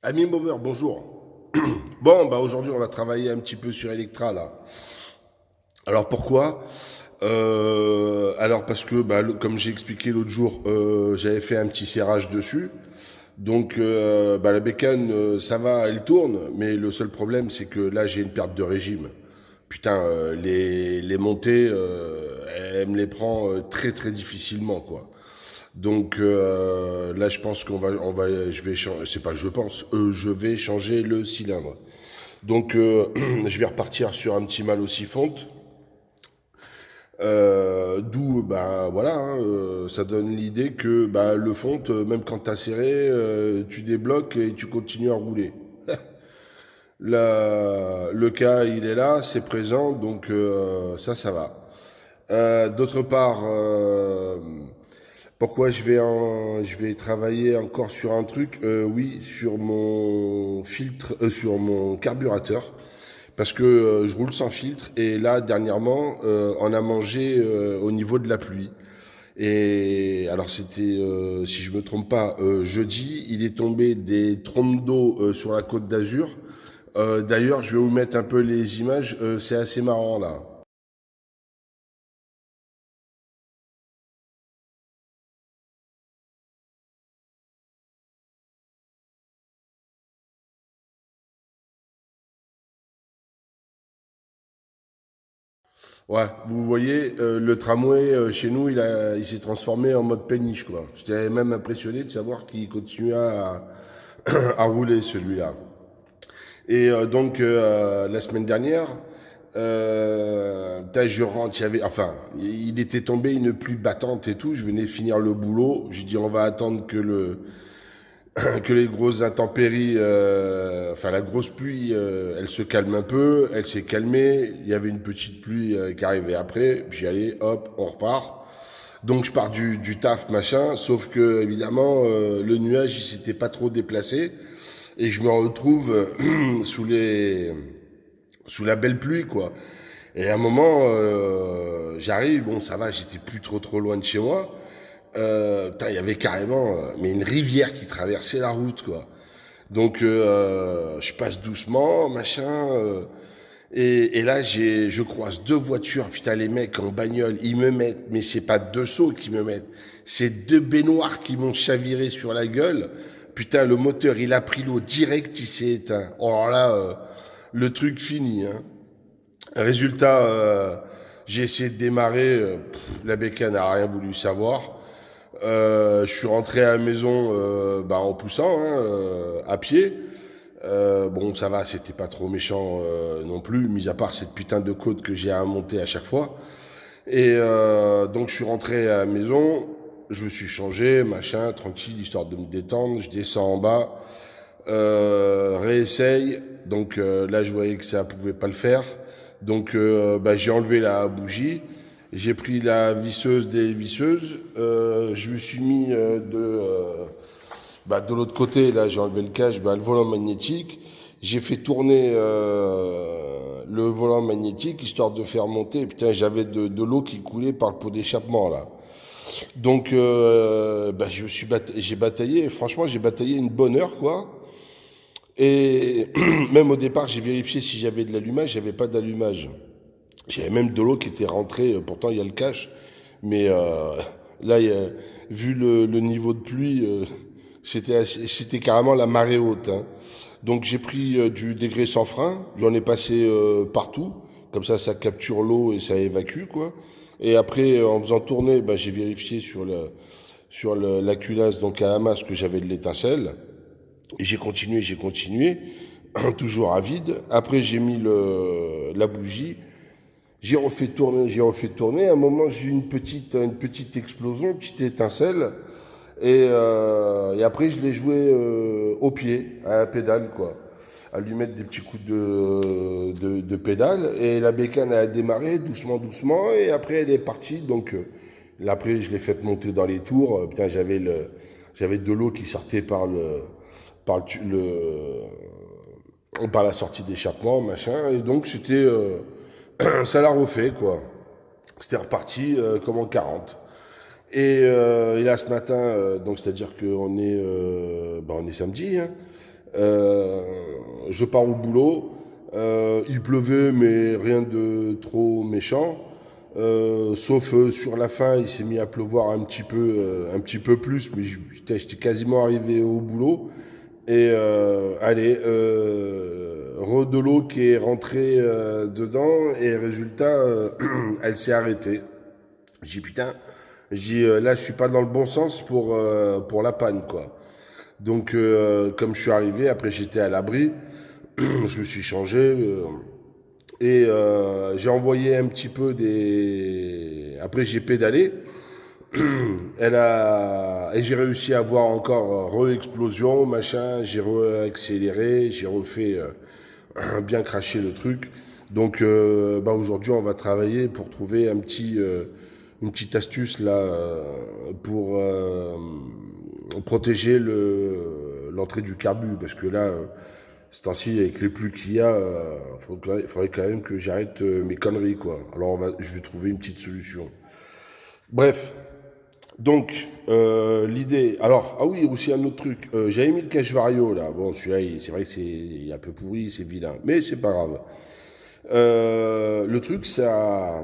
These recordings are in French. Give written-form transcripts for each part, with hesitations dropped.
Ami Baumer, bonjour. Bon, bah aujourd'hui on va travailler un petit peu sur Electra là. Alors pourquoi Alors parce que, comme j'ai expliqué l'autre jour, j'avais fait un petit serrage dessus. Donc la bécane, ça va, elle tourne, mais le seul problème c'est que là j'ai une perte de régime. Putain, les montées, elle me les prend très très difficilement quoi. Donc là, je pense je vais changer. C'est pas que je pense, je vais changer le cylindre. Donc je vais repartir sur un petit mal aussi fonte. D'où, ben voilà, hein, ça donne l'idée que le fonte, même quand t'as serré, tu débloques et tu continues à rouler. Le cas, il est là, c'est présent, donc ça va. D'autre part, pourquoi je vais travailler encore sur un truc, oui, sur mon filtre, sur mon carburateur, parce que je roule sans filtre et là dernièrement, on a mangé au niveau de la pluie. Et alors c'était, si je me trompe pas, jeudi, il est tombé des trompes d'eau sur la côte d'Azur. D'ailleurs, je vais vous mettre un peu les images, c'est assez marrant là. Ouais, vous voyez, le tramway chez nous, il s'est transformé en mode péniche, quoi. J'étais même impressionné de savoir qu'il continuait à rouler, celui-là. Et donc, la semaine dernière, je rentre, il était tombé une pluie battante et tout. Je venais finir le boulot. Je dis, on va attendre que les grosses intempéries, la grosse pluie, elle se calme un peu. Elle s'est calmée. Il y avait une petite pluie qui arrivait après. J'y allais, hop, on repart. Donc je pars du taf, machin. Sauf que évidemment, le nuage, il s'était pas trop déplacé et je me retrouve sous la belle pluie, quoi. Et à un moment, j'arrive, bon, ça va, j'étais plus trop loin de chez moi. Il y avait carrément, mais une rivière qui traversait la route, quoi. Donc, je passe doucement, machin. Et là, je croise deux voitures. Putain, les mecs en bagnole, ils me mettent, mais c'est pas deux sauts qui me mettent, c'est deux baignoires qui m'ont chaviré sur la gueule. Putain, le moteur, il a pris l'eau direct, il s'est éteint. Alors là, le truc fini, hein. Résultat, j'ai essayé de démarrer, la bécane n'a rien voulu savoir. Je suis rentré à la maison en poussant, hein, à pied. Bon, ça va, c'était pas trop méchant non plus, mis à part cette putain de côte que j'ai à monter à chaque fois. Et donc je suis rentré à la maison, je me suis changé, machin, tranquille, histoire de me détendre. Je descends en bas, réessaye. Donc là, je voyais que ça pouvait pas le faire. Donc j'ai enlevé la bougie, j'ai pris la visseuse des visseuses, je me suis mis de l'autre côté, là, j'ai enlevé le cache, le volant magnétique. J'ai fait tourner le volant magnétique histoire de faire monter. Putain, j'avais de l'eau qui coulait par le pot d'échappement là. Donc, j'ai bataillé. Franchement, j'ai bataillé une bonne heure, quoi. Et même au départ, j'ai vérifié si j'avais de l'allumage. J'avais pas d'allumage. J'avais même de l'eau qui était rentrée. Pourtant, il y a le cache. Mais là, vu le niveau de pluie, c'était carrément la marée haute, hein. Donc j'ai pris du degré sans frein, j'en ai passé partout, comme ça capture l'eau et ça évacue, quoi. Et après, en faisant tourner, j'ai vérifié la culasse, donc à la masse, que j'avais de l'étincelle. Et j'ai continué, toujours à vide. Après, j'ai mis la bougie, j'ai refait tourner. À un moment, j'ai eu une petite explosion, une petite étincelle. Et après, je l'ai joué au pied, à la pédale, quoi. À lui mettre des petits coups de pédale. Et la bécane a démarré doucement, doucement. Et après, elle est partie. Donc, là, après, je l'ai fait monter dans les tours. Putain, j'avais de l'eau qui sortait par le, tu- par la sortie d'échappement, machin. Et donc, ça l'a refait, quoi. C'était reparti comme en 40. Et là, ce matin, donc c'est-à-dire qu'on est, on est samedi, hein. Je pars au boulot. Il pleuvait, mais rien de trop méchant. Sauf sur la fin, il s'est mis à pleuvoir un petit peu plus, mais j'étais quasiment arrivé au boulot. Et allez, de l'eau qui est rentrée dedans, et résultat, elle s'est arrêtée. J'ai dit putain, là je suis pas dans le bon sens pour la panne quoi. Donc comme je suis arrivé, après j'étais à l'abri, je me suis changé et j'ai envoyé un petit peu des. Après j'ai pédalé. Et j'ai réussi à avoir encore re-explosion, machin. J'ai re-accéléré, j'ai refait bien cracher le truc. Donc aujourd'hui, on va travailler pour trouver une petite astuce là pour protéger l'entrée du carbu. Parce que là, ce temps-ci, avec les pluies qu'il y a, faudrait quand même que j'arrête mes conneries, quoi. Alors je vais trouver une petite solution. Bref, donc, l'idée. Alors, ah oui, aussi un autre truc. J'avais mis le cache vario là. Bon, celui-là, c'est vrai que il est un peu pourri, c'est vilain. Mais c'est pas grave. Le truc, ça.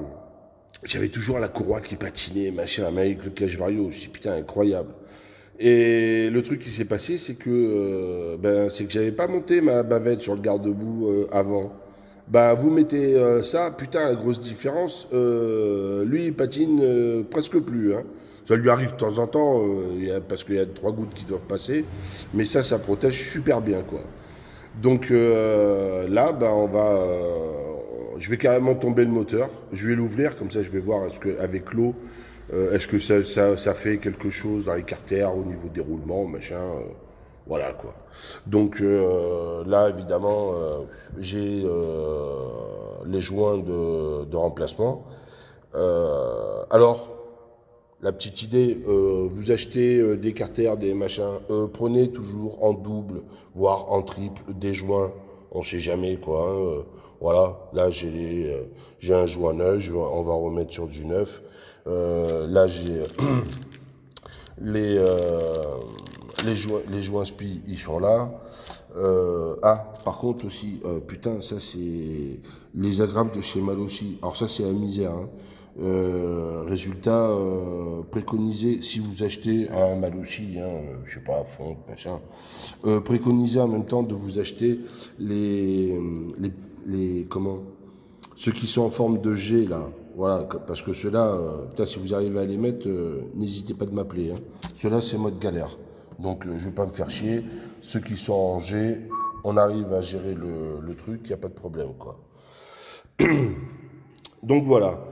J'avais toujours la courroie qui patinait, machin, mais avec le cache vario. Je dis putain, incroyable. Et le truc qui s'est passé, c'est que, c'est que j'avais pas monté ma bavette sur le garde-boue avant. Bah, vous mettez ça, putain, la grosse différence, lui, il patine presque plus. Hein. Ça lui arrive de temps en temps, parce qu'il y a 3 gouttes qui doivent passer, mais ça protège super bien, quoi. Donc là, je vais carrément tomber le moteur, je vais l'ouvrir, comme ça je vais voir est-ce que, avec l'eau, est-ce que ça fait quelque chose dans les carters au niveau des roulements, machin. Voilà quoi. Donc là, évidemment, j'ai les joints de remplacement. Alors, la petite idée, vous achetez des carters, des machins, prenez toujours en double, voire en triple, des joints. On sait jamais quoi. Hein, voilà, là j'ai un joint neuf, on va remettre sur du neuf. Là j'ai les, euh, les joints SPI, ils sont là. Par contre aussi, putain, ça c'est les agrafes de chez Malochy. Alors ça c'est la misère. Hein. Résultat, préconisé, si vous achetez un Malochy, hein, je sais pas, fond, machin, préconisez en même temps de vous acheter comment, ceux qui sont en forme de G là. Voilà, parce que ceux-là, putain, si vous arrivez à les mettre, n'hésitez pas de m'appeler. Hein. Ceux-là, c'est mode galère. Donc, je vais pas me faire chier. Ceux qui sont en G, on arrive à gérer le truc, il n'y a pas de problème, quoi. Donc, voilà.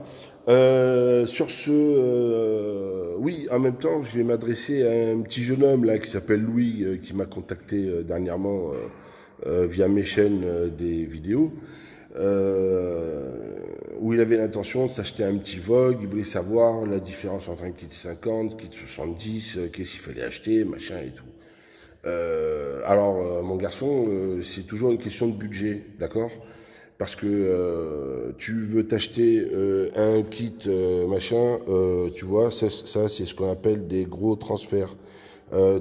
Sur ce, oui, en même temps, je vais m'adresser à un petit jeune homme là qui s'appelle Louis, qui m'a contacté dernièrement via mes chaînes des vidéos. Où il avait l'intention de s'acheter un petit Vogue, il voulait savoir la différence entre un kit 50, kit 70, qu'est-ce qu'il fallait acheter, machin et tout. Alors, mon garçon, c'est toujours une question de budget, d'accord? Parce que tu veux t'acheter un kit machin, tu vois, ça c'est ce qu'on appelle des gros transferts.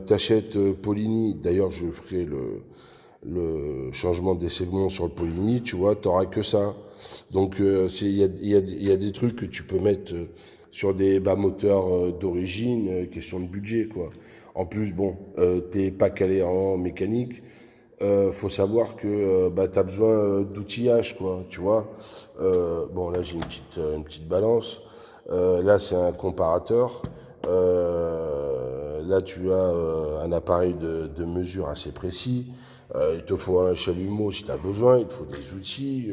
T'achètes Polini, d'ailleurs je ferai le changement des segments sur le Polini, tu vois, t'auras que ça. Donc il y a des trucs que tu peux mettre sur des bas moteurs d'origine, question de budget, quoi. En plus, bon, t'es pas calé en mécanique. Faut savoir que t'as besoin d'outillage, quoi, tu vois. Bon, là, j'ai une petite balance. Là, c'est un comparateur. Là, tu as un appareil de mesure assez précis. Il te faut un chalumeau si tu as besoin. Il te faut des outils.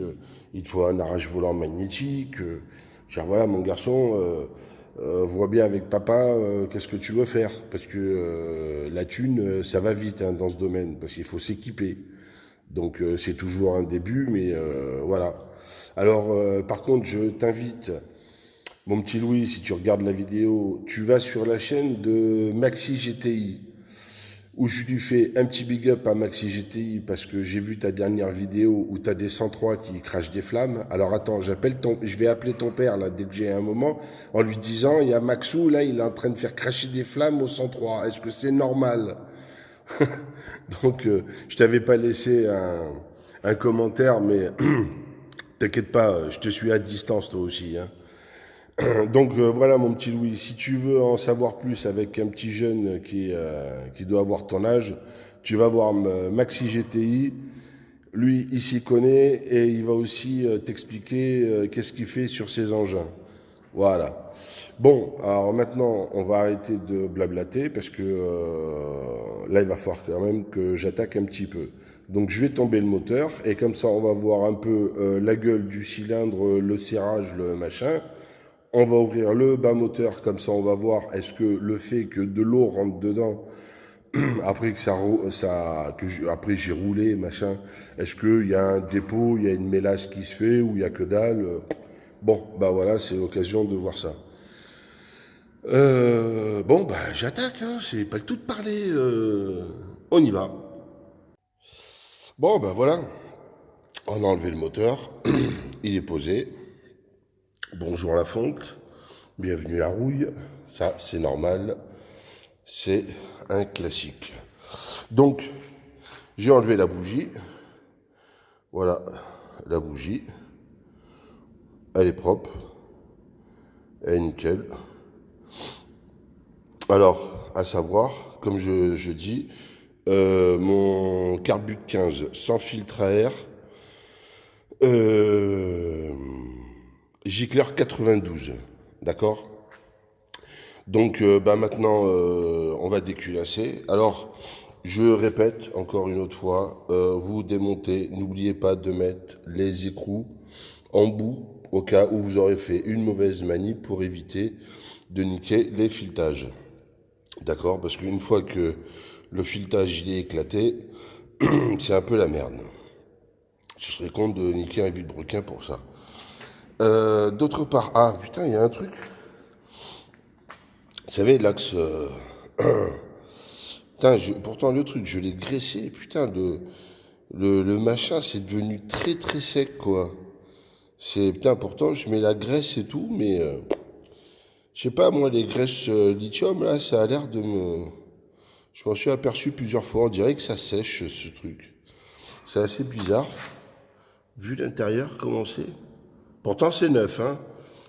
Il te faut un arrache-volant magnétique. Voilà, mon garçon, vois bien avec papa qu'est-ce que tu veux faire. Parce que la thune, ça va vite hein, dans ce domaine. Parce qu'il faut s'équiper. Donc c'est toujours un début, mais voilà. Alors par contre, je t'invite, mon petit Louis, si tu regardes la vidéo, tu vas sur la chaîne de Maxi GTI, où je lui fais un petit big up à Maxi GTI, parce que j'ai vu ta dernière vidéo où tu as des 103 qui crachent des flammes. Alors attends, je vais appeler ton père, là, dès que j'ai un moment, en lui disant, il y a Maxou, là, il est en train de faire cracher des flammes au 103. Est-ce que c'est normal? Donc, je t'avais pas laissé un commentaire, mais t'inquiète pas, je te suis à distance toi aussi. Hein. Donc voilà mon petit Louis, si tu veux en savoir plus avec un petit jeune qui doit avoir ton âge, tu vas voir Maxi GTI. Lui, il s'y connaît et il va aussi t'expliquer qu'est-ce qu'il fait sur ses engins. Voilà. Bon, alors maintenant, on va arrêter de blablater parce que là, il va falloir quand même que j'attaque un petit peu. Donc, je vais tomber le moteur et comme ça, on va voir un peu la gueule du cylindre, le serrage, le machin. On va ouvrir le bas moteur, comme ça, on va voir est-ce que le fait que de l'eau rentre dedans après après j'ai roulé, machin, est-ce qu'il y a un dépôt, il y a une mélasse qui se fait ou il y a que dalle. Bon, bah voilà, c'est l'occasion de voir ça. Bon, bah j'attaque, hein, c'est pas le tout de parler. On y va. Bon, bah voilà, on a enlevé le moteur, il est posé. Bonjour la fonte, bienvenue la rouille, ça c'est normal, c'est un classique. Donc, j'ai enlevé la bougie. Voilà, la bougie. Elle est propre. Elle est nickel. Alors, à savoir, comme je dis, mon Carbut 15 sans filtre à air, Gicleur 92. D'accord? Donc, bah maintenant, on va déculasser. Alors, je répète encore une autre fois, vous démontez, n'oubliez pas de mettre les écrous en bout au cas où vous aurez fait une mauvaise manip pour éviter de niquer les filetages. D'accord? Parce qu'une fois que le filetage il est éclaté, c'est un peu la merde. Je serais con de niquer un vilebrequin pour ça. D'autre part, ah putain, il y a un truc. Vous savez, l'axe. Putain, pourtant le truc, je l'ai graissé. Putain, le machin, c'est devenu très très sec, quoi. Putain, pourtant, je mets la graisse et tout, mais. Je sais pas, moi, les graisses lithium, là, ça a l'air de me. Je m'en suis aperçu plusieurs fois. On dirait que ça sèche, ce truc. C'est assez bizarre. Vu l'intérieur, comment c'est. Pourtant, c'est neuf, hein.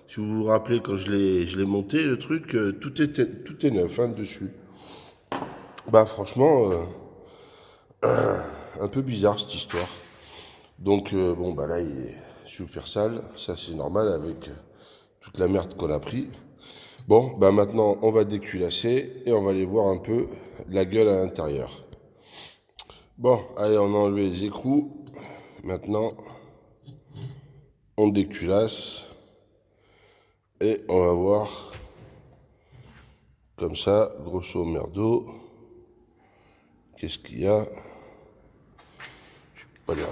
Si vous vous rappelez, quand je l'ai monté, le truc, tout est neuf, hein, dessus. Bah, franchement, un peu bizarre, cette histoire. Donc, bon, bah là, il est super sale. Ça, c'est normal avec toute la merde qu'on a pris. Bon, bah maintenant, on va déculasser et on va aller voir un peu la gueule à l'intérieur. Bon, allez, on a enlevé les écrous. Maintenant, on déculasse. Et on va voir, comme ça, grosso merdo, qu'est-ce qu'il y a. Je peux pas lire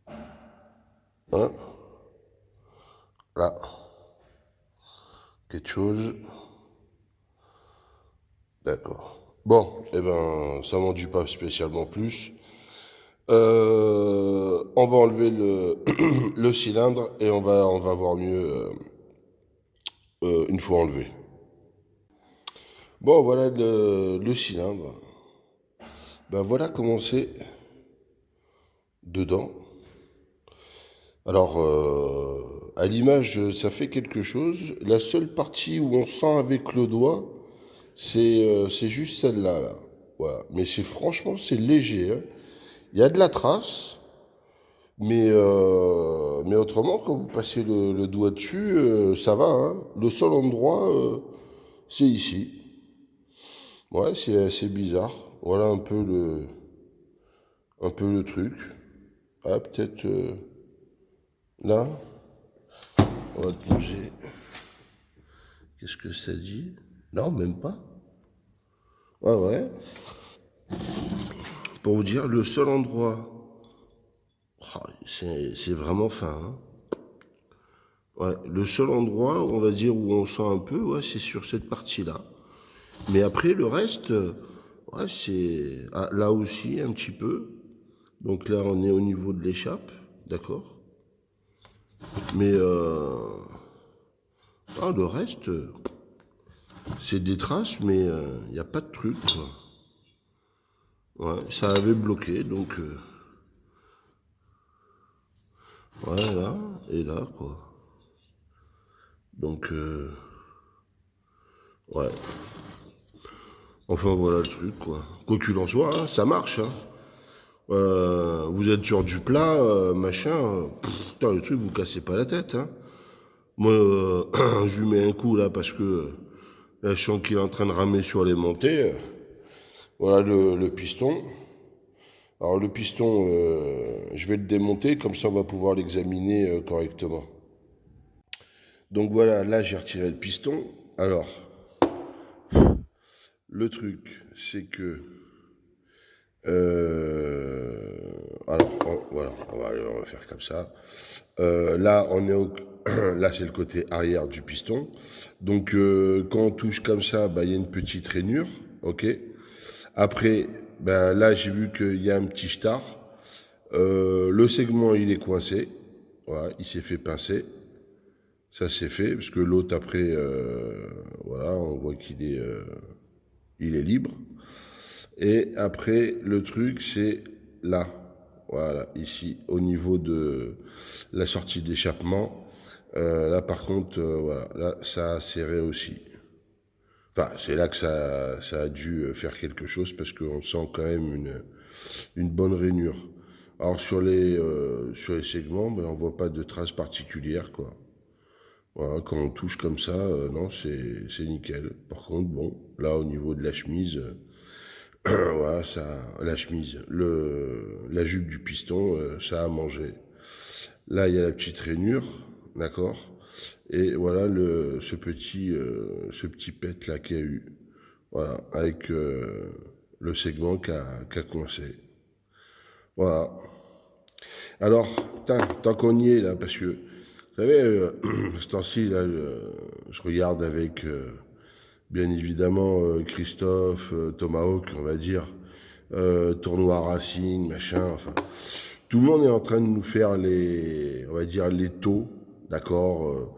le... Hein? Là. Quelque chose. D'accord. Bon, eh ben, ça m'en dit pas spécialement plus. On va enlever le cylindre et on va voir mieux une fois enlevé. Bon, voilà le cylindre. Ben voilà comment c'est dedans. Alors, à l'image, ça fait quelque chose. La seule partie où on sent avec le doigt, c'est juste celle-là, là. Voilà. Mais franchement, c'est léger. Hein. Il y a de la trace, mais autrement, quand vous passez le doigt dessus, ça va. Hein. Le seul endroit, c'est ici. Ouais, c'est assez bizarre. Voilà un peu le truc. Ah, peut-être là. On va te poser. Qu'est-ce que ça dit? Non, même pas. Ouais, ouais. Pour vous dire, le seul endroit. Oh, c'est vraiment fin. Hein. Ouais, le seul endroit, on va dire, où on sent un peu, ouais, c'est sur cette partie-là. Mais après, le reste, ouais, c'est. Ah, là aussi, un petit peu. Donc là, on est au niveau de l'échappe, d'accord? Mais ah, le reste, C'est des traces, mais il n'y a pas de truc, quoi. Ouais, ça avait bloqué, donc... ouais, là, et là, quoi. Donc, ouais. Enfin, voilà le truc, quoi. Quoi qu'il en soit, hein, ça marche, hein. Vous êtes sur du plat, machin, putain, le truc, vous cassez pas la tête, hein. Moi, je lui mets un coup, là, parce que là, je sens qu'il est en train de ramer sur les montées. Voilà le piston. Alors, le piston, je vais le démonter, comme ça, on va pouvoir l'examiner correctement. Donc, voilà, là, j'ai retiré le piston. Alors, le truc, c'est que... alors, voilà, on va faire comme ça. Là, on est là, c'est le côté arrière du piston. Donc, quand on touche comme ça, bah, il y a une petite rainure, ok. Après, ben là, j'ai vu qu'il y a un petit star. Le segment, il est coincé. Voilà, il s'est fait pincer. Ça, c'est fait, parce que l'autre, après, voilà, on voit il est libre. Et après, le truc, c'est là. Voilà, ici, au niveau de la sortie d'échappement. Là, par contre, voilà, là, ça a serré aussi. Enfin, c'est là que ça a dû faire quelque chose parce qu'on sent quand même une bonne rainure. Alors, sur les segments, ben, on voit pas de traces particulières, quoi. Voilà, quand on touche comme ça, non, c'est nickel. Par contre, bon, là, au niveau de la chemise, voilà, la chemise, la jupe du piston, ça a mangé. Là, il y a la petite rainure, d'accord. Et voilà ce petit pet là qu'il y a eu. Voilà, avec le segment qui a coincé. Voilà. Alors, tant qu'on y est là, parce que, vous savez, ce temps-ci, là, je regarde avec, bien évidemment, Christophe, Tomahawk, on va dire, tournoi Racing, machin, enfin. Tout le monde est en train de nous faire on va dire, les taux, d'accord.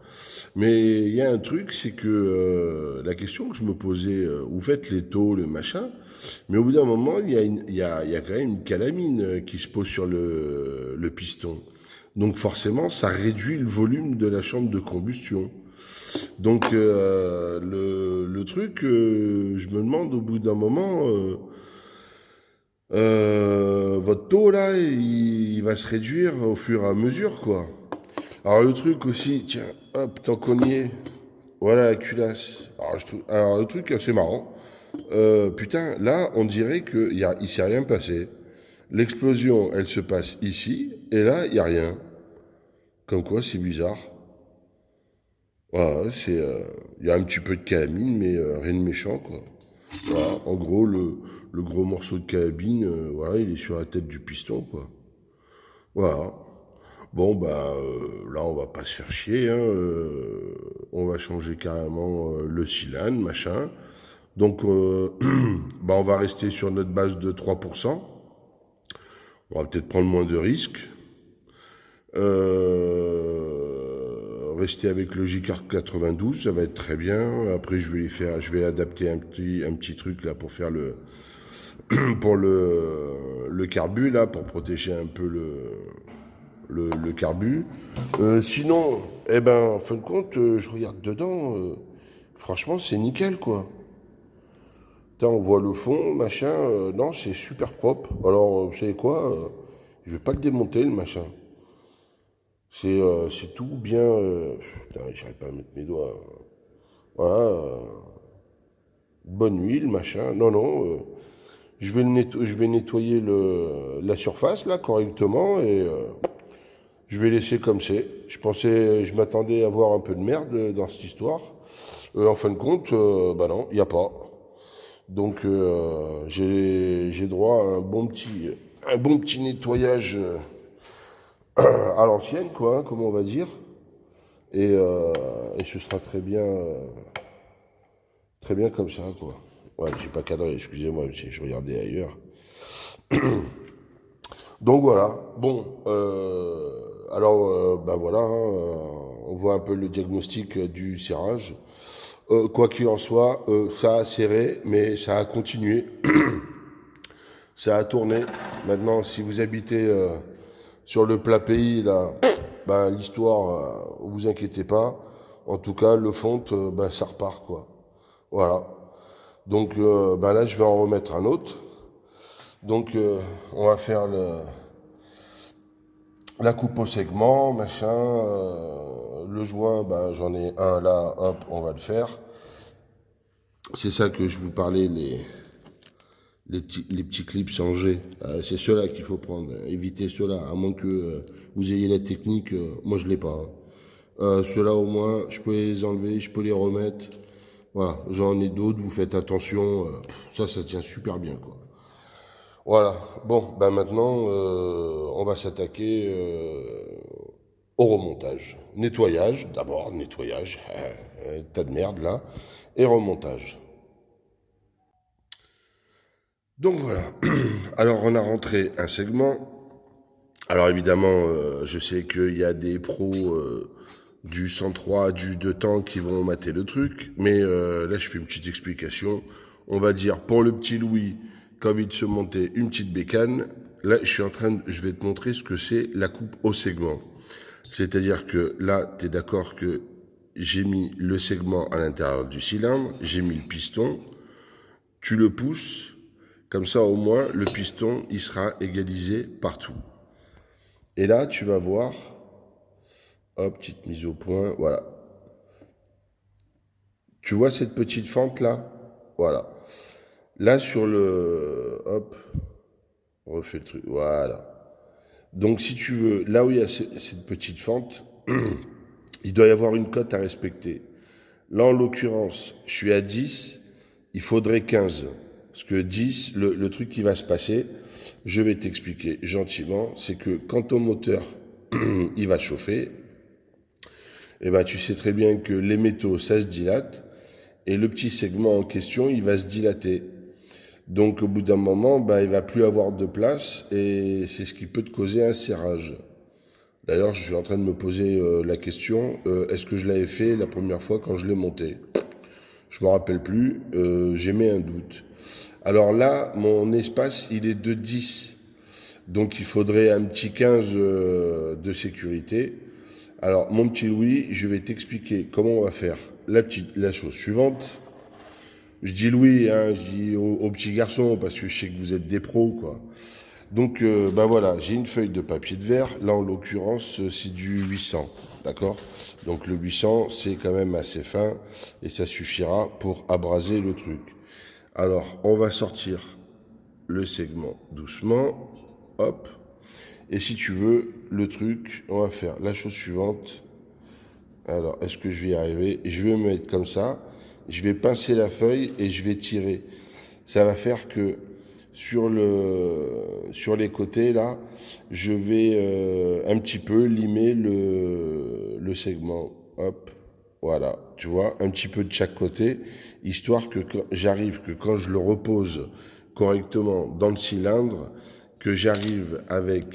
Mais il y a un truc, c'est que la question que je me posais, vous faites les taux, le machin, mais au bout d'un moment, il y a quand même une calamine qui se pose sur le piston. Donc forcément, ça réduit le volume de la chambre de combustion. Donc le truc, je me demande au bout d'un moment, votre taux là, il va se réduire au fur et à mesure, quoi. Alors le truc aussi, tiens, hop, tant qu'on y est, voilà la culasse. Alors le truc c'est marrant. Putain, là, on dirait il s'est rien passé. L'explosion, elle se passe ici, et là, il n'y a rien. Comme quoi, c'est bizarre. Voilà, il y a un petit peu de calamine, mais rien de méchant, quoi. Voilà, en gros, le gros morceau de calamine, voilà, il est sur la tête du piston, quoi. Voilà. Bon, bah, là, on va pas se faire chier, hein, on va changer carrément le cylindre, machin. Donc, bah, on va rester sur notre base de 3%. On va peut-être prendre moins de risques. Rester avec le J-Card 92, ça va être très bien. Après, je vais adapter un petit truc là pour faire pour le carbu là, pour protéger un peu le carbu. Sinon, eh ben, en fin de compte, je regarde dedans, franchement, c'est nickel, quoi. Putain, on voit le fond, machin, non, c'est super propre. Alors, vous savez quoi, je vais pas le démonter, le machin. C'est tout bien. Putain, j'arrive pas à mettre mes doigts. Voilà, bonne huile, machin. Non, non, je vais nettoyer la surface là correctement et je vais laisser comme c'est. Je m'attendais à voir un peu de merde dans cette histoire. En fin de compte, bah non, il n'y a pas. Donc j'ai droit à un bon petit nettoyage à l'ancienne, quoi, hein, comme on va dire. Et ce sera très bien comme ça, quoi. Ouais, j'ai pas cadré, excusez-moi, je regardais ailleurs. Donc voilà, bon, alors, ben voilà, hein, on voit un peu le diagnostic du serrage. Quoi qu'il en soit, ça a serré, mais ça a continué. Ça a tourné. Maintenant, si vous habitez sur le plat pays, là, ben, l'histoire, vous inquiétez pas. En tout cas, le fond, ben, ça repart, quoi. Voilà. Donc, ben là, je vais en remettre un autre. Donc, on va faire la coupe au segment, machin. Le joint, ben, j'en ai un là, hop, on va le faire. C'est ça que je vous parlais, les petits clips sans G. C'est ceux-là qu'il faut prendre. Évitez ceux-là, à moins que vous ayez la technique. Moi, je l'ai pas. Hein. Ceux-là, au moins, je peux les enlever, je peux les remettre. Voilà, j'en ai d'autres, vous faites attention. Ça tient super bien, quoi. Voilà. Bon, ben maintenant, on va s'attaquer au remontage. Nettoyage, d'abord, nettoyage. Tas de merde, là. Et remontage. Donc voilà. Alors on a rentré un segment. Alors évidemment, je sais qu'il y a des pros du 103, du 2 temps qui vont mater le truc, mais là je fais une petite explication. On va dire pour le petit Louis, comme il se montait une petite bécane, là je vais te montrer ce que c'est la coupe au segment. C'est-à-dire que là, tu es d'accord que j'ai mis le segment à l'intérieur du cylindre, j'ai mis le piston, tu le pousses, comme ça au moins le piston il sera égalisé partout. Et là, tu vas voir, hop, petite mise au point, voilà. Tu vois cette petite fente là? Voilà. Là, sur le... Hop, on refait le truc, voilà. Donc, si tu veux, là où il y a cette petite fente, il doit y avoir une cote à respecter. Là, en l'occurrence, je suis à 10, il faudrait 15. Parce que 10, le truc qui va se passer, je vais t'expliquer gentiment, c'est que quand ton moteur, il va chauffer, eh ben, tu sais très bien que les métaux, ça se dilate, et le petit segment en question, il va se dilater. Donc, au bout d'un moment, ben, il va plus avoir de place, et c'est ce qui peut te causer un serrage. D'ailleurs, je suis en train de me poser la question, est-ce que je l'avais fait la première fois quand je l'ai monté? Je me rappelle plus, j'émets un doute. Alors là, mon espace, il est de 10. Donc il faudrait un petit 15 de sécurité. Alors, mon petit Louis, je vais t'expliquer comment on va faire la chose suivante. Je dis Louis, hein, je dis au petit garçon, parce que je sais que vous êtes des pros, quoi. Donc, ben voilà, j'ai une feuille de papier de verre. Là, en l'occurrence, c'est du 800, d'accord? Donc, le 800, c'est quand même assez fin et ça suffira pour abraser le truc. Alors, on va sortir le segment doucement, hop. Et si tu veux, le truc, on va faire la chose suivante. Alors, est-ce que je vais y arriver? Je vais me mettre comme ça. Je vais pincer la feuille et je vais tirer. Ça va faire que sur les côtés, là, je vais un petit peu limer le segment. Hop, voilà. Tu vois, un petit peu de chaque côté, histoire que j'arrive, que quand je le repose correctement dans le cylindre, que j'arrive avec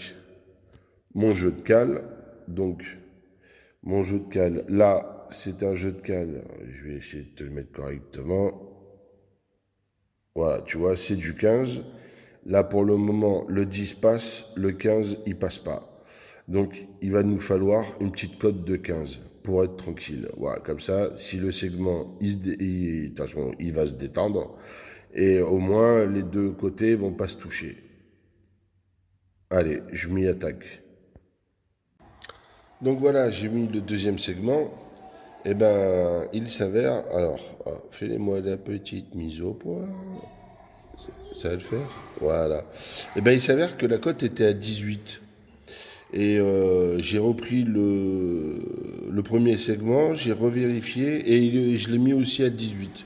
mon jeu de cale. Donc, mon jeu de cale, là, c'est un jeu de cale. Je vais essayer de te le mettre correctement. Voilà, tu vois, c'est du 15. Là, pour le moment, le 10 passe, le 15, il passe pas. Donc, il va nous falloir une petite cote de 15 pour être tranquille. Voilà, comme ça, si le segment, de toute façon, il va se détendre. Et au moins, les deux côtés vont pas se toucher. Allez, je m'y attaque. Donc voilà, j'ai mis le deuxième segment. Eh ben, il s'avère... Alors, fais-moi la petite mise au point. Ça va le faire? Voilà. Eh ben, il s'avère que la cote était à 18. Et j'ai repris le premier segment, j'ai revérifié et je l'ai mis aussi à 18.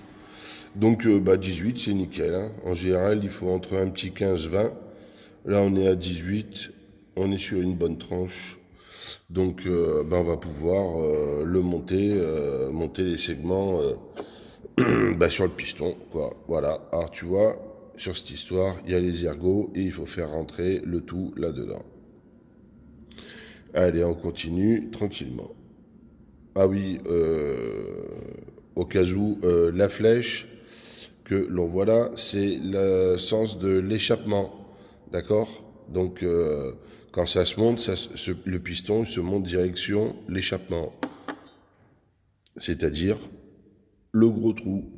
Donc, bah, 18, c'est nickel. Hein. En général, il faut entre un petit 15-20. Là, on est à 18. On est sur une bonne tranche. Donc, ben, on va pouvoir le monter, monter les segments bah, sur le piston, quoi. Voilà. Alors, tu vois, sur cette histoire, il y a les ergots et il faut faire rentrer le tout là-dedans. Allez, on continue tranquillement. Ah oui, au cas où la flèche que l'on voit là, c'est le sens de l'échappement. D'accord? Donc, quand ça se monte, le piston se monte direction l'échappement. C'est-à-dire le gros trou.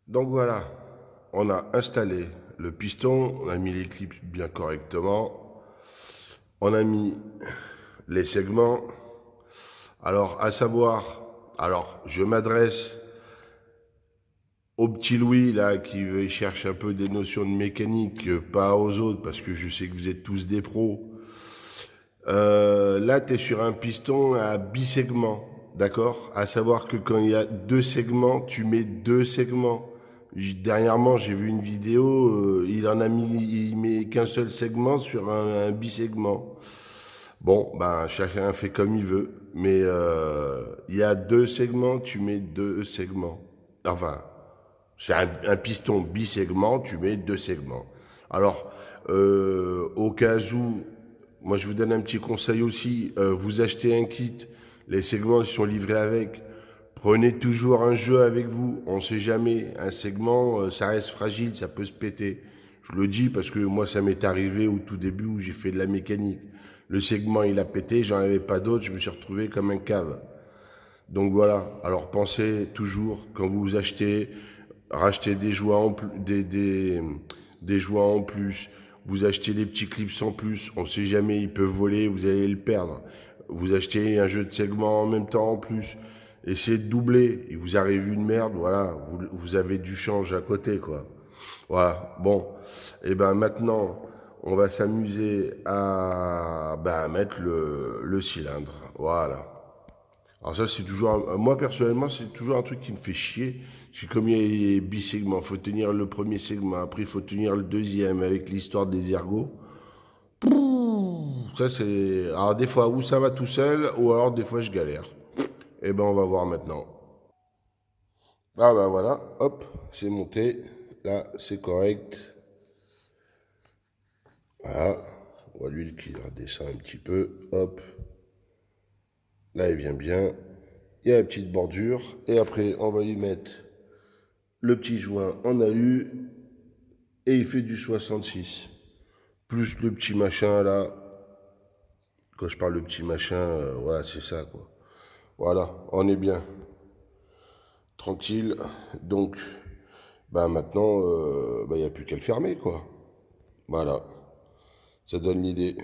Donc voilà, on a installé le piston, on a mis les clips bien correctement, on a mis les segments. Alors, à savoir, je m'adresse au petit Louis là qui cherche un peu des notions de mécanique, pas aux autres parce que je sais que vous êtes tous des pros. Là, tu es sur un piston à bisegment, d'accord? À savoir que quand il y a deux segments, tu mets deux segments. Dernièrement, j'ai vu une vidéo, il met qu'un seul segment sur un bisegment. Bon, ben chacun fait comme il veut, mais il y a deux segments, tu mets deux segments. Enfin, c'est un piston bisegment, tu mets deux segments. Alors, au cas où, moi je vous donne un petit conseil aussi, vous achetez un kit, les segments sont livrés avec. Prenez toujours un jeu avec vous, on ne sait jamais. Un segment, ça reste fragile, ça peut se péter. Je le dis parce que moi ça m'est arrivé au tout début où j'ai fait de la mécanique. Le segment il a pété, j'en avais pas d'autre, je me suis retrouvé comme un cave. Donc voilà, alors pensez toujours quand vous achetez, rachetez des joies en plus, des joies en plus, vous achetez des petits clips en plus, on ne sait jamais, ils peuvent voler, vous allez le perdre. Vous achetez un jeu de segments en même temps en plus, essayez de doubler, il vous arrive une merde, voilà, vous avez du change à côté, quoi. Voilà, bon, et ben maintenant, on va s'amuser à mettre le cylindre, voilà. Alors ça, c'est toujours, moi personnellement, c'est toujours un truc qui me fait chier. C'est comme il y a bisegments, il faut tenir le premier segment, après il faut tenir le deuxième avec l'histoire des ergots. Ça c'est, alors des fois où ça va tout seul, ou alors des fois je galère. Eh ben on va voir maintenant. Ah ben voilà, hop, c'est monté. Là, c'est correct. Voilà, on voit l'huile qui redescend un petit peu. Hop, là il vient bien. Il y a la petite bordure. Et après, on va lui mettre le petit joint en alu et il fait du 66. Plus le petit machin là. Quand je parle de petit machin, voilà, c'est ça quoi. Voilà, on est bien. Tranquille. Donc, maintenant, il n'y a plus qu'à le fermer quoi. Voilà, ça donne l'idée.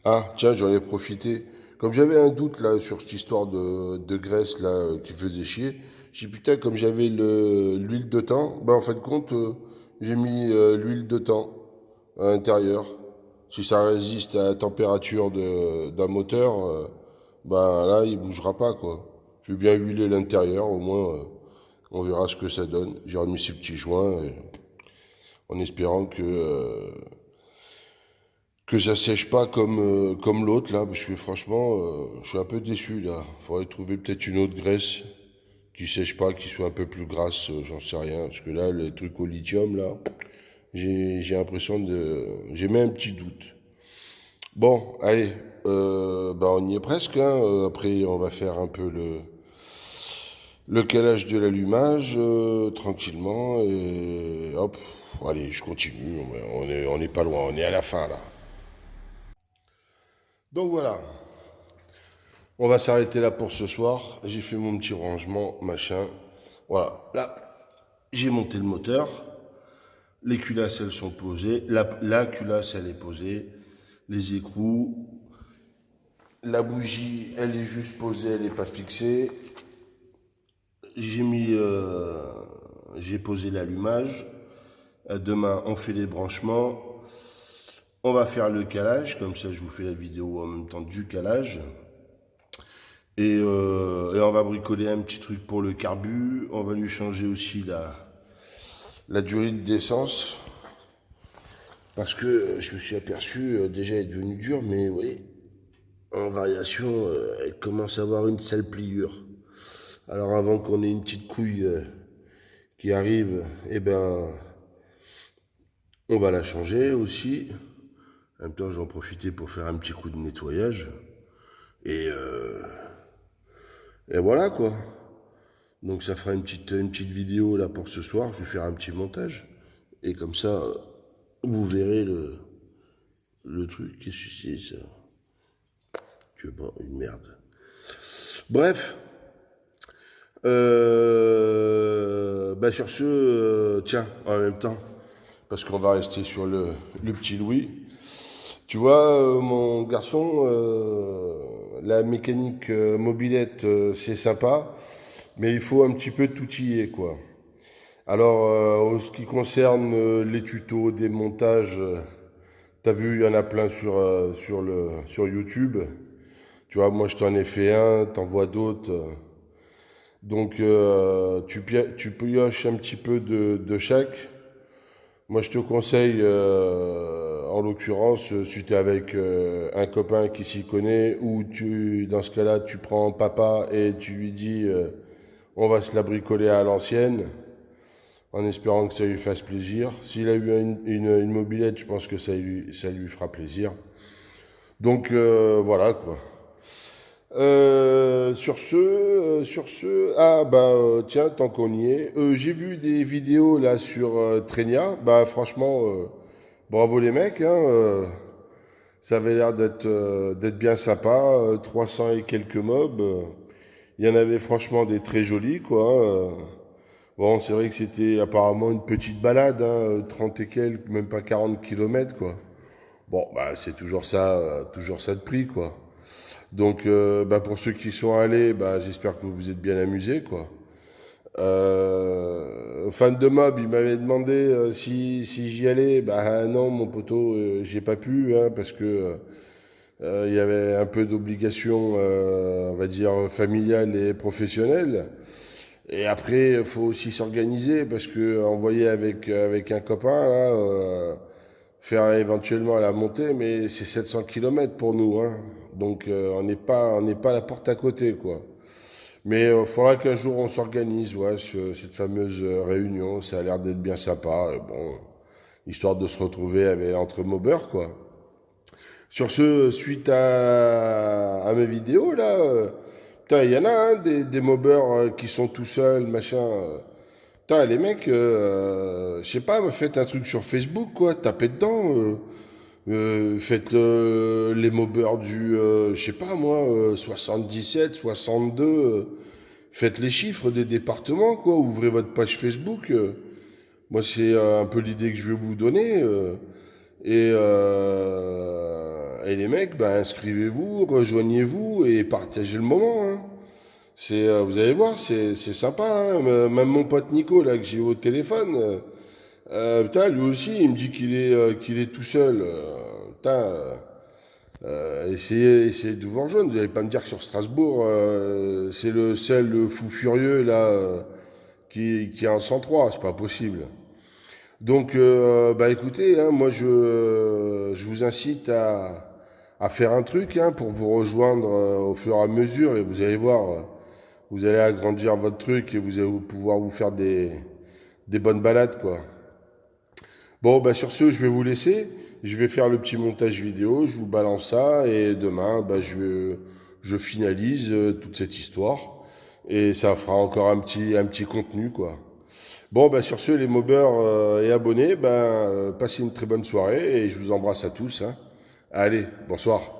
Ah, tiens, j'en ai profité. Comme j'avais un doute là sur cette histoire de graisse là qui faisait chier, j'ai dit putain, comme j'avais l'huile de thym, en fin de compte, j'ai mis l'huile de thym à l'intérieur. Si ça résiste à la température d'un moteur, là, il bougera pas quoi. Je vais bien huiler l'intérieur, au moins, on verra ce que ça donne. J'ai remis ces petits joints en espérant que ça sèche pas comme l'autre là, parce que franchement, je suis un peu déçu là. Faudrait trouver peut-être une autre graisse qui sèche pas, qui soit un peu plus grasse, j'en sais rien. Parce que là, le truc au lithium là, j'ai l'impression j'ai même un petit doute. Bon, allez, on y est presque, hein. Après, on va faire un peu le calage de l'allumage tranquillement et hop. Allez, je continue. On est pas loin, on est à la fin là. Donc voilà, on va s'arrêter là pour ce soir. J'ai fait mon petit rangement, machin. Voilà, là, j'ai monté le moteur. Les culasses, elles sont posées. La culasse, elle est posée. Les écrous. La bougie, elle est juste posée, elle n'est pas fixée. J'ai posé l'allumage. Demain, on fait les branchements. On va faire le calage. Comme ça, je vous fais la vidéo en même temps du calage. Et on va bricoler un petit truc pour le carbu. On va lui changer aussi la durée d'essence. Parce que je me suis aperçu, déjà elle est devenue dure, mais vous voyez, en variation, elle commence à avoir une sale pliure. Alors avant qu'on ait une petite couille qui arrive, on va la changer aussi. En même temps, j'en profiter pour faire un petit coup de nettoyage. Et Et voilà, quoi. Donc ça fera une petite vidéo là pour ce soir. Je vais faire un petit montage. Et comme ça, vous verrez le truc. Qu'est-ce que c'est ça? Que bon, une merde. Bref. Bah sur ce, tiens, en même temps, parce qu'on va rester sur le petit Louis. Tu vois, mon garçon, la mécanique mobilette, c'est sympa, mais il faut un petit peu t'outiller, quoi. Alors, en ce qui concerne les tutos, des montages, t'as vu, il y en a plein sur YouTube. Tu vois, moi, je t'en ai fait un, t'en vois d'autres. Donc, tu pioches un petit peu de chaque. Moi, je te conseille, en l'occurrence, si tu es avec un copain qui s'y connaît, ou dans ce cas-là, tu prends papa et tu lui dis, on va se la bricoler à l'ancienne, en espérant que ça lui fasse plaisir. S'il a eu une mobilette, je pense que ça lui fera plaisir. Donc, voilà, quoi. Ah bah tiens, tant qu'on y est, j'ai vu des vidéos là sur Trenia. Bah franchement, bravo les mecs, hein, ça avait l'air d'être bien sympa. 300 et quelques mobs. Il y en avait franchement des très jolis, quoi. Bon, c'est vrai que c'était apparemment une petite balade, hein, 30 et quelques, même pas 40 kilomètres, quoi. Bon, bah c'est toujours ça de prix, quoi. Donc, bah, pour ceux qui sont allés, bah, j'espère que vous vous êtes bien amusés, quoi. Fan de mob, il m'avait demandé si j'y allais. Bah non, mon poteau, j'ai pas pu, hein, parce que il y avait un peu d'obligations, on va dire, familiales et professionnelles. Et après, il faut aussi s'organiser, parce que envoyer avec un copain, là, faire éventuellement la montée, mais c'est 700 kilomètres pour nous, hein. Donc on n'est pas à la porte à côté, quoi. Mais il faudra qu'un jour on s'organise, ouais, sur cette fameuse réunion. Ça a l'air d'être bien sympa. Bon, histoire de se retrouver entre mobbers, quoi. Sur ce, suite à mes vidéos, là, putain, il y en a hein, des mobbers qui sont tout seuls, machin. Putain, les mecs, je sais pas, faites un truc sur Facebook, quoi, tapez dedans. Faites les mobbers je sais pas moi, 77, 62. Faites les chiffres des départements, quoi. Ouvrez votre page Facebook. Moi, c'est un peu l'idée que je vais vous donner. Et les mecs, bah, inscrivez-vous, rejoignez-vous et partagez le moment, hein. Vous allez voir, c'est sympa, hein. Même mon pote Nico, là, que j'ai eu au téléphone, putain, lui aussi, il me dit qu'il est tout seul. Putain, essayez de vous rejoindre. Vous n'allez pas me dire que sur Strasbourg, c'est le seul fou furieux, là, qui est en 103. C'est pas possible. Donc, bah écoutez, hein, moi, je vous incite à faire un truc hein, pour vous rejoindre au fur et à mesure. Et vous allez voir, vous allez agrandir votre truc et vous allez pouvoir vous faire des bonnes balades, quoi. Bon, bah sur ce, je vais vous laisser. Je vais faire le petit montage vidéo, je vous balance ça et demain, bah, je finalise toute cette histoire et ça fera encore un petit contenu, quoi. Bon, bah sur ce, les mobbers et abonnés, bah, passez une très bonne soirée et je vous embrasse à tous, hein. Allez, bonsoir.